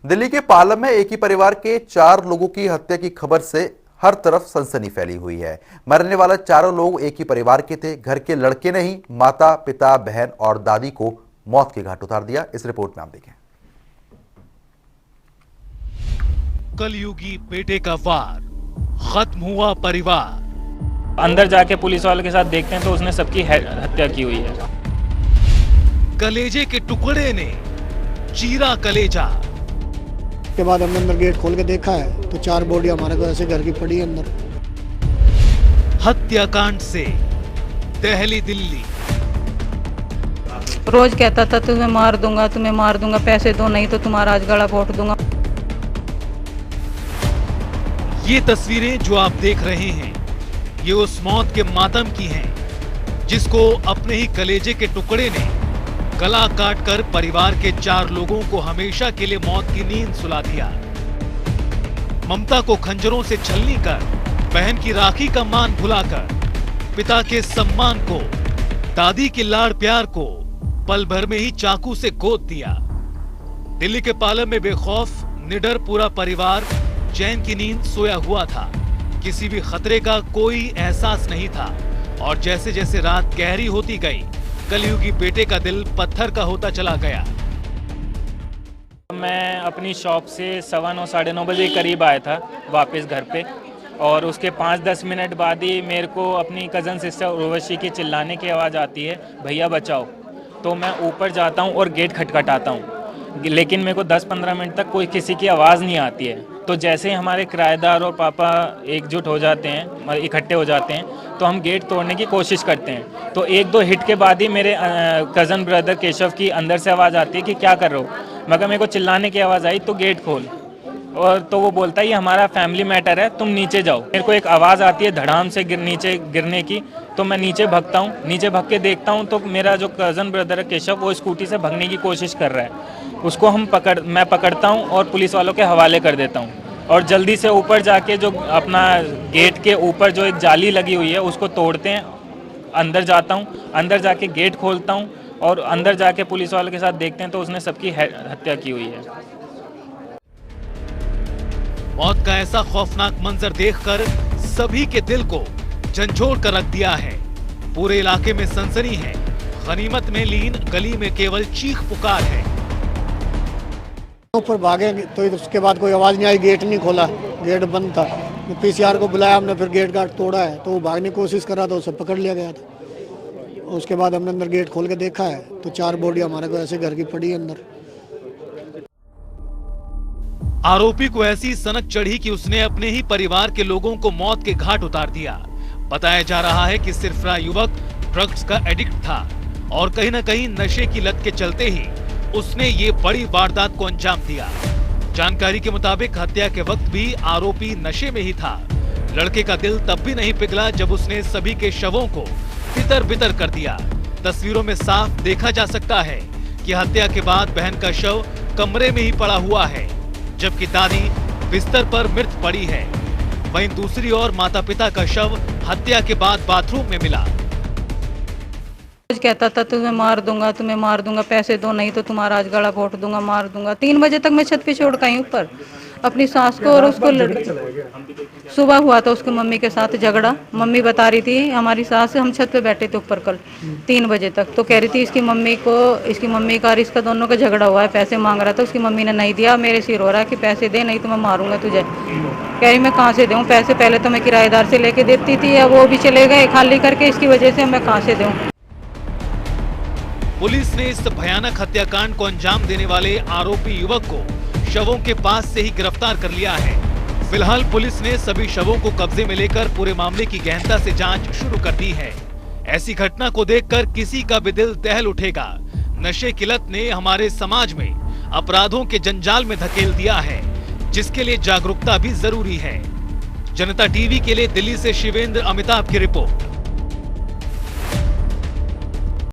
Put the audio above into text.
दिल्ली के पालम में एक ही परिवार के 4 लोगों की हत्या की खबर से हर तरफ सनसनी फैली हुई है। मरने वाले चारों लोग एक ही परिवार के थे। घर के लड़के ने ही माता, पिता, बहन और दादी को मौत के घाट उतार दिया। इस रिपोर्ट में आप देखें। कलयुगी बेटे का वार, खत्म हुआ परिवार। अंदर जाके पुलिस वालों के साथ देखते हैं तो उसने सबकी हत्या की हुई है। कलेजे के टुकड़े ने चीरा कलेजा। के बाद हमने अंदर गेट खोल के देखा है तो 4 बॉडी हमारे को ऐसे घर की पड़ी है अंदर। हत्याकांड से दहली दिल्ली। रोज कहता था तुम्हें मार दूंगा, पैसे दो नहीं तो तुम्हारा आज गला घोट दूंगा। ये तस्वीरें जो आप देख रहे हैं, ये उस मौत के मातम की हैं, जिसको अपने ही कलेजे के टुकड़े ने गला काटकर परिवार के 4 लोगों को हमेशा के लिए मौत की नींद सुला दिया। ममता को खंजरों से छलनी कर, बहन की राखी का मान भुलाकर, पिता के सम्मान को, दादी के लाड़ प्यार को पल भर में ही चाकू से गोद दिया। दिल्ली के पालम में बेखौफ निडर पूरा परिवार चैन की नींद सोया हुआ था। किसी भी खतरे का कोई एहसास नहीं था और जैसे जैसे रात गहरी होती गई, कलयुगी बेटे का दिल पत्थर का होता चला गया। मैं अपनी शॉप से 9:15 साढ़े 9 बजे करीब आया था वापस घर पे, और उसके 5-10 मिनट बाद ही मेरे को अपनी कज़न सिस्टर उर्वशी की चिल्लाने की आवाज़ आती है, भैया बचाओ। तो मैं ऊपर जाता हूँ और गेट खटखटाता हूँ, लेकिन मेरे को 10-15 मिनट तक कोई किसी की आवाज़ नहीं आती है। तो जैसे ही हमारे किराएदार और पापा एकजुट हो जाते हैं, इकट्ठे हो जाते हैं, तो हम गेट तोड़ने की कोशिश करते हैं। तो 1-2 हिट के बाद ही मेरे कज़न ब्रदर केशव की अंदर से आवाज़ आती है कि क्या कर रहे हो। मगर मेरे को चिल्लाने की आवाज़ आई तो गेट खोल, और तो वो बोलता है ये हमारा फैमिली मैटर है, तुम नीचे जाओ। मेरे को एक आवाज़ आती है धड़ाम से नीचे गिरने की, तो मैं नीचे भागता हूँ। नीचे भाग के देखता हूँ तो मेरा जो कज़न ब्रदर है केशव, वो स्कूटी से भागने की कोशिश कर रहा है। उसको मैं पकड़ता हूँ और पुलिस वालों के हवाले कर देता हूँ, और जल्दी से ऊपर जाके जो अपना गेट के ऊपर जो एक जाली लगी हुई है उसको तोड़ते हैं। अंदर जाता हूँ, अंदर जाके गेट खोलता हूँ और अंदर जाके पुलिस वालों के साथ देखते हैं तो उसने सबकी हत्या की हुई है। मौत का ऐसा खौफनाक मंजर देखकर सभी के दिल को झंझोड़ कर रख दिया है। पूरे इलाके में सनसनी है। गनीमत में लीन गली में केवल चीख पुकार है। ऊपर भागे तो उसके बाद कोई आवाज नहीं आई, गेट नहीं खोला, गेट बंद था। पीसीआर को बुलाया हमने, फिर गेट गार्ड तोड़ा है तो वो भागने की कोशिश कर रहा था, उसे पकड़ लिया गया था। उसके बाद हमने अंदर गेट खोल के देखा है तो 4 बॉडी हमारे को ऐसे घर की पड़ी है अंदर। आरोपी को ऐसी सनक चढ़ी कि उसने अपने ही परिवार के लोगों को मौत के घाट उतार दिया। बताया जा रहा है कि सिरफरा युवक ड्रग्स का एडिक्ट था और कहीं न कहीं नशे की लत के चलते ही उसने ये बड़ी वारदात को अंजाम दिया। जानकारी के मुताबिक हत्या के वक्त भी आरोपी नशे में ही था। लड़के का दिल तब भी नहीं पिघला जब उसने सभी के शवों को तितर बितर कर दिया। तस्वीरों में साफ देखा जा सकता है कि हत्या के बाद बहन का शव कमरे में ही पड़ा हुआ है, जबकि दादी बिस्तर पर मृत पड़ी है। वहीं दूसरी ओर माता पिता का शव हत्या के बाद बाथरूम में मिला। रोज कहता था तुम्हें मार दूंगा, पैसे दो नहीं तो तुम्हारा आज गला घोट दूंगा, मार दूंगा। 3 बजे तक मैं छत पे छोड़ गई ऊपर अपनी सास को, और उसको सुबह हुआ था उसकी मम्मी के साथ झगड़ा। मम्मी बता रही थी हमारी सास, हम छत पे बैठे थे ऊपर कल 3 बजे तक, तो कह रही थी इसकी मम्मी का और इसका दोनों का झगड़ा हुआ है, पैसे मांग रहा था, उसकी मम्मी ने नहीं दिया। मेरे सिर हो रहा है कि पैसे दे नहीं तो मैं मारूंगा तुझे। कह रही मैं कहाँ से दूं पैसे, पहले तो मैं किराएदार से लेके देती थी, अब वो भी चले गए खाली करके, इसकी वजह से मैं कहाँ से दूं। पुलिस ने इस भयानक हत्याकांड को अंजाम देने वाले आरोपी युवक को शवों के पास से ही गिरफ्तार कर लिया है। फिलहाल पुलिस ने सभी शवों को कब्जे में लेकर पूरे मामले की गहनता से जांच शुरू कर दी है। ऐसी घटना को देखकर किसी का भी दिल दहल उठेगा। नशे की लत ने हमारे समाज में अपराधों के जंजाल में धकेल दिया है, जिसके लिए जागरूकता भी जरूरी है। जनता टीवी के लिए दिल्ली से शिवेंद्र अमिताभ की रिपोर्ट।